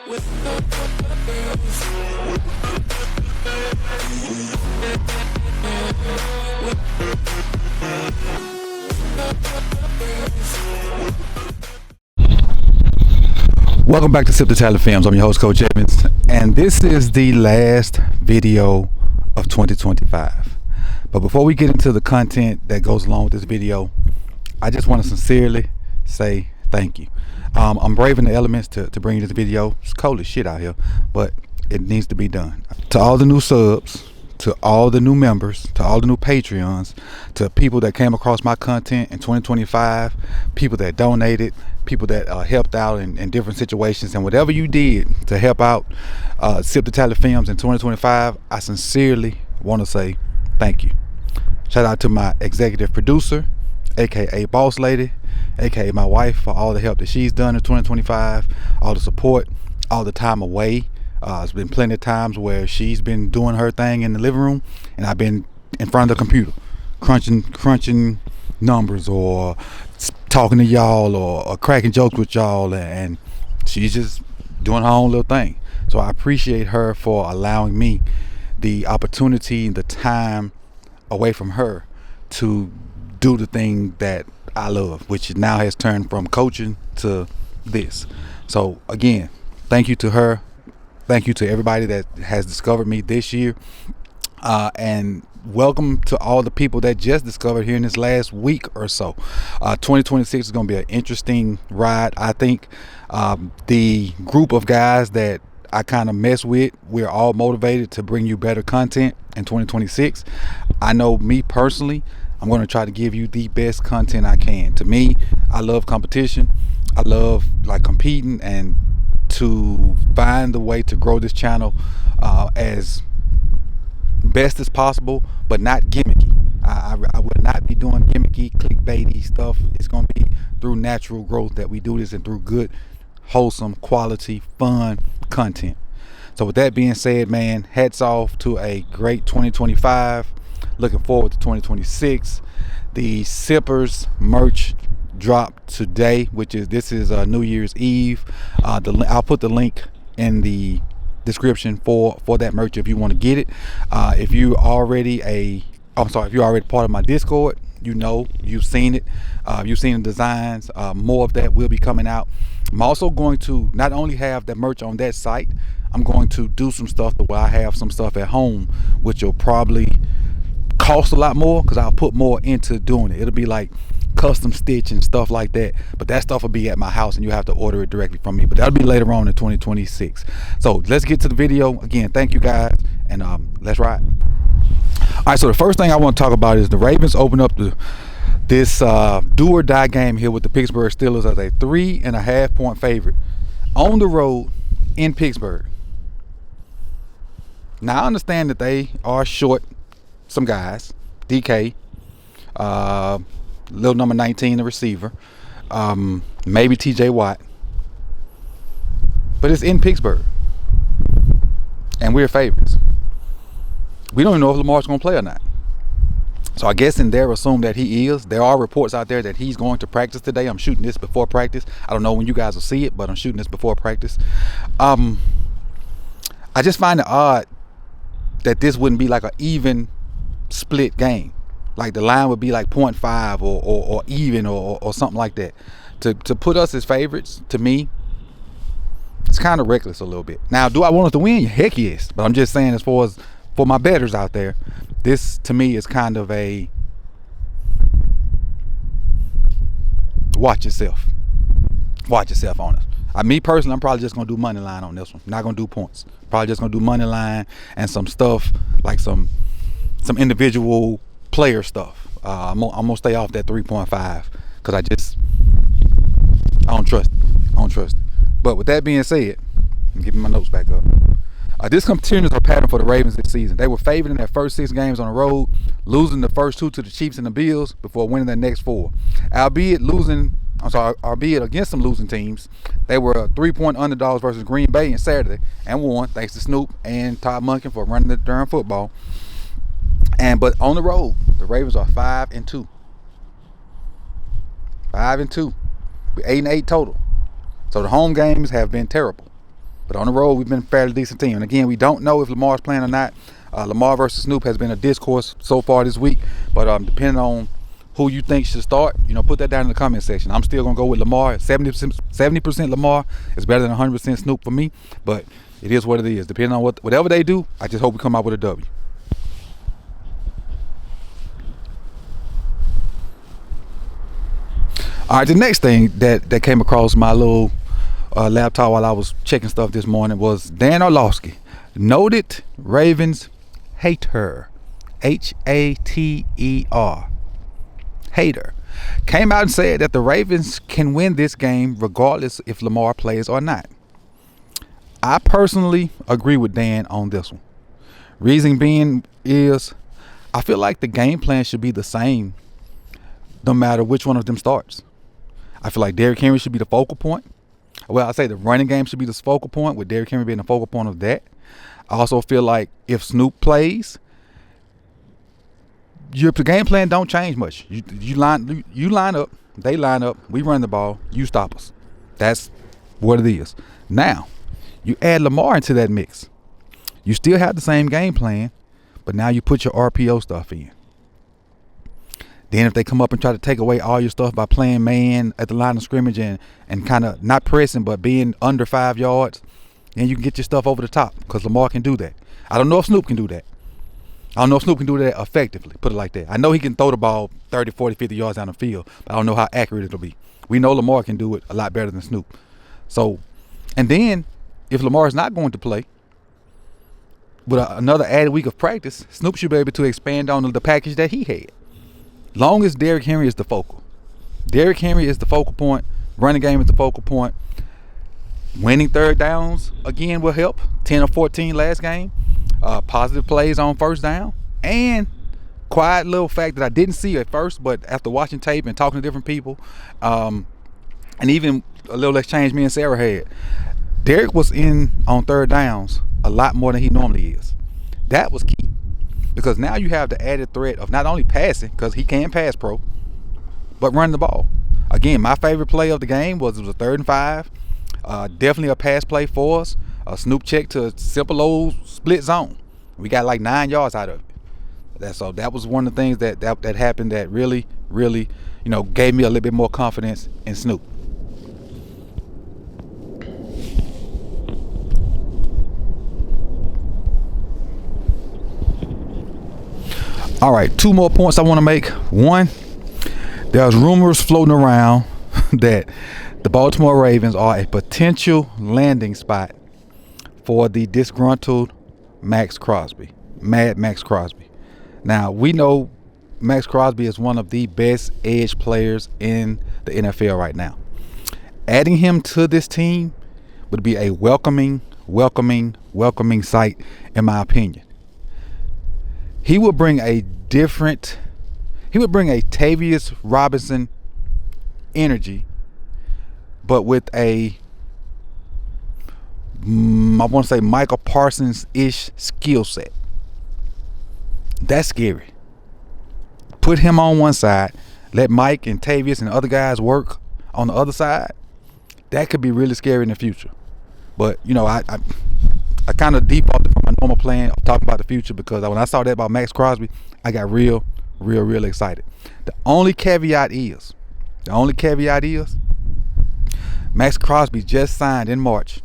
Welcome back to Sip2Tally Films. I'm your host, Coach Evans, and this is the last video of 2025. But before we get into the content that goes along with this video, I just want to sincerely say thank you. I'm braving the elements to bring you this video. It's cold as shit out here, but it needs to be done. To all the new subs, to all the new members, to all the new Patreons, to people that came across my content in 2025, people that donated, people that helped out in different situations, and whatever you did to help out Sip2Tally Films in 2025, I sincerely want to say thank you. Shout out to my executive producer, aka boss lady, aka my wife, for all the help that she's done in 2025, all the support, all the time away. It's been plenty of times where she's been doing her thing in the living room and I've been in front of the computer crunching numbers or talking to y'all or cracking jokes with y'all, and she's just doing her own little thing. So I appreciate her for allowing me the opportunity, the time away from her to do the thing that I love, which now has turned from coaching to this. So again, thank you to her. Thank you to everybody that has discovered me this year, and welcome to all the people that just discovered here in this last week or so. 2026 is going to be an interesting ride. I think the group of guys that I kind of mess with, we're all motivated to bring you better content in 2026. I know me personally, I'm going to try to give you the best content I can. To me, I love competition. I love competing and to find the way to grow this channel as best as possible, but not gimmicky. I will not be doing gimmicky, clickbaity stuff. It's going to be through natural growth that we do this, and through good, wholesome, quality, fun content. So with that being said, man, hats off to a great 2025. Looking forward to 2026. The Sippers merch dropped today, this is New Year's Eve. I'll put the link in the description for that merch if you want to get it. If you already part of my Discord, you've seen it. You've seen the designs. More of that will be coming out. I'm also going to not only have the merch on that site, I'm going to do some stuff where I have some stuff at home, which will probably cost a lot more because I'll put more into doing it. It'll be like custom stitch and stuff like that, but that stuff will be at my house and you have to order it directly from me, but that'll be later on in 2026. So let's get to the video. Again, thank you guys, and let's ride. All right, so the first thing I want to talk about is the Ravens open up this do or die game here with the Pittsburgh Steelers as a 3.5 point favorite on the road in Pittsburgh. Now I understand that they are short some guys, DK, little number 19, the receiver, maybe TJ Watt, but it's in Pittsburgh and we're favorites. We don't even know if Lamar's going to play or not, so I guess in there assume that he is. There are reports out there that he's going to practice today. I'm shooting this before practice. I don't know when you guys will see it, but I'm shooting this before practice. I just find it odd that this wouldn't be like an even split game. Like the line would be like 0.5 or even or something like that. To put us as favorites, to me, it's kind of reckless a little bit. Now, do I want us to win? Heck yes. But I'm just saying, as far as for my bettors out there, this to me is kind of a watch yourself on us. Me personally, I'm probably just gonna do money line on this one. Not gonna do points. Probably just gonna do money line and some stuff like some individual player stuff. I'm gonna stay off that 3.5 because I don't trust it. But with that being said, I'm giving my notes back up. This continues a pattern for the Ravens this season. They were favored in their first 6 games on the road, losing the first 2 to the Chiefs and the Bills before winning their next 4. Albeit against some losing teams, they were 3-point underdogs versus Green Bay on Saturday and won, thanks to Snoop and Todd Monken for running the darn football. But on the road, the Ravens are 5-2. 5-2 with 8-8 total. So the home games have been terrible. But on the road, we've been a fairly decent team. And again, we don't know if Lamar's playing or not. Lamar versus Snoop has been a discourse so far this week. But depending on who you think should start, put that down in the comment section. I'm still going to go with Lamar. 70% Lamar is better than 100% Snoop for me. But it is what it is. Depending on whatever they do, I just hope we come out with a W. All right, the next thing that came across my little laptop while I was checking stuff this morning was Dan Orlovsky, noted Ravens hater, Hater, hater, came out and said that the Ravens can win this game regardless if Lamar plays or not. I personally agree with Dan on this one. Reason being is I feel like the game plan should be the same no matter which one of them starts. I feel like Derrick Henry should be the focal point. Well, I say the running game should be the focal point, with Derrick Henry being the focal point of that. I also feel like if Snoop plays, the game plan don't change much. You line up, they line up, we run the ball, you stop us. That's what it is. Now, you add Lamar into that mix. You still have the same game plan, but now you put your RPO stuff in. Then if they come up and try to take away all your stuff by playing man at the line of scrimmage and kind of not pressing but being under 5 yards, then you can get your stuff over the top because Lamar can do that. I don't know if Snoop can do that. I don't know if Snoop can do that effectively, put it like that. I know he can throw the ball 30, 40, 50 yards down the field, but I don't know how accurate it'll be. We know Lamar can do it a lot better than Snoop. So, and then if Lamar is not going to play, with another added week of practice, Snoop should be able to expand on the package that he had. Long as Derrick Henry is the focal. Derrick Henry is the focal point. Running game is the focal point. Winning third downs, again, will help. 10 or 14 last game. Positive plays on first down. And quiet little fact that I didn't see at first, but after watching tape and talking to different people, and even a little exchange me and Sarah had, Derrick was in on third downs a lot more than he normally is. That was key. Because now you have the added threat of not only passing, because he can pass pro, but running the ball. Again, my favorite play of the game was a 3rd and 5. Definitely a pass play for us. A Snoop check to a simple old split zone. We got like 9 yards out of it. So that was one of the things that happened that really, really, gave me a little bit more confidence in Snoop. All right, 2 more points I want to make. One, there's rumors floating around that the Baltimore Ravens are a potential landing spot for the disgruntled Maxx Crosby, Mad Maxx Crosby. Now, we know Maxx Crosby is one of the best edge players in the NFL right now. Adding him to this team would be a welcoming sight, in my opinion. He would bring a Tavius Robinson energy, but with I want to say Michael Parsons-ish skill set. That's scary. Put him on one side, let Mike and Tavius and other guys work on the other side. That could be really scary in the future. But, I kind of defaulted from my normal plan of talking about the future, because when I saw that about Maxx Crosby, I got real excited. The only caveat is Maxx Crosby just signed in March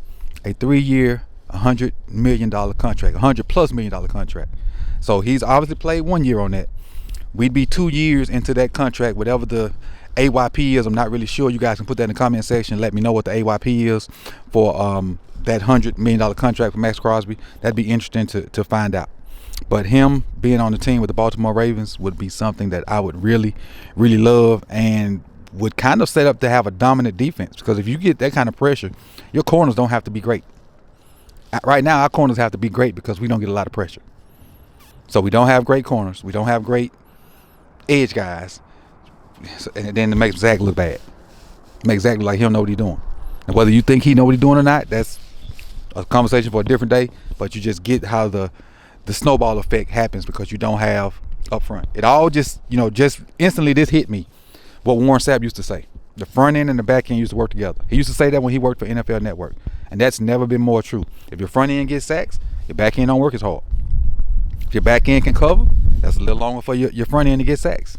a 3-year, $100 million contract, $100+ million contract. So he's obviously played 1 year on that. We'd be 2 years into that contract, whatever the AYP is. I'm not really sure. You guys can put that in the comment section. Let me know what the AYP is for that $100 million contract for Maxx Crosby. That'd be interesting to find out. But him being on the team with the Baltimore Ravens would be something that I would really love, and would kind of set up to have a dominant defense. Because if you get that kind of pressure, your corners don't have to be great. Right now, our corners have to be great because we don't get a lot of pressure. So we don't have great corners. We don't have great edge guys. And then it makes Zach look bad. It makes Zach look like he don't know what he's doing. And whether you think he know what he's doing or not, that's a conversation for a different day. But you just get how the snowball effect happens because you don't have up front. It all just instantly this hit me. What Warren Sapp used to say. The front end and the back end used to work together. He used to say that when he worked for NFL Network. And that's never been more true. If your front end gets sacks, your back end don't work as hard. If your back end can cover, that's a little longer for your front end to get sacks.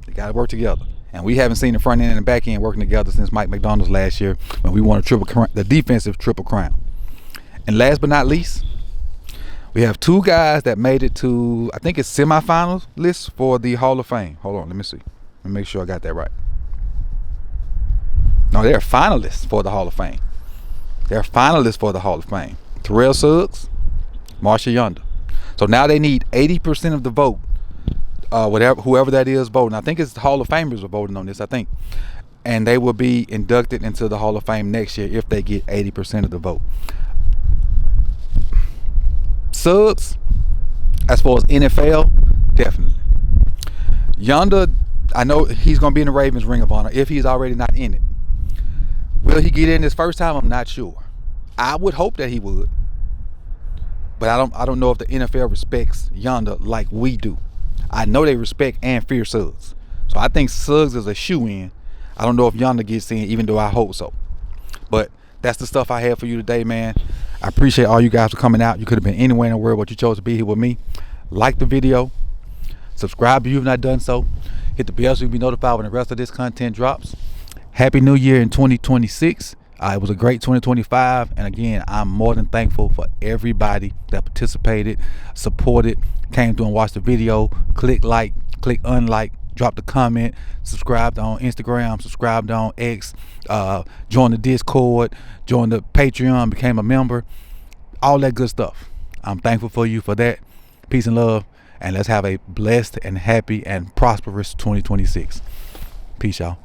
They got to work together. And we haven't seen the front end and the back end working together since Mike McDonald's last year when we won the defensive triple crown. And last but not least, we have two guys that made it to, I think it's semifinals list for the Hall of Fame. Hold on, let me see. Let me make sure I got that right. No, they're finalists for the Hall of Fame. They're finalists for the Hall of Fame. Terrell, Suggs, Marshal, Yanda. So now they need 80% of the vote. Whoever that is voting. I think it's the Hall of Famers are voting on this, I think. And they will be inducted into the Hall of Fame next year if they get 80% of the vote. Suggs, as far as NFL, definitely. Yanda, I know he's going to be in the Ravens Ring of Honor if he's already not in it. Will he get in this first time? I'm not sure. I would hope that he would. But I don't know if the NFL respects Yanda like we do. I know they respect and fear Suggs. So I think Suggs is a shoe-in. I don't know if Yanda gets in, even though I hope so. But that's the stuff I have for you today, man. I appreciate all you guys for coming out. You could have been anywhere in the world, but you chose to be here with me. Like the video. Subscribe if you've not done so. Hit the bell so you can be notified when the rest of this content drops. Happy New Year in 2026. It was a great 2025. And again, I'm more than thankful for everybody that participated, supported, came through and watched the video. Click like, click unlike, dropped a comment, subscribed on Instagram, subscribed on X, joined the Discord, joined the Patreon, became a member, all that good stuff. I'm thankful for you for that. Peace and love, and let's have a blessed and happy and prosperous 2026. Peace, y'all.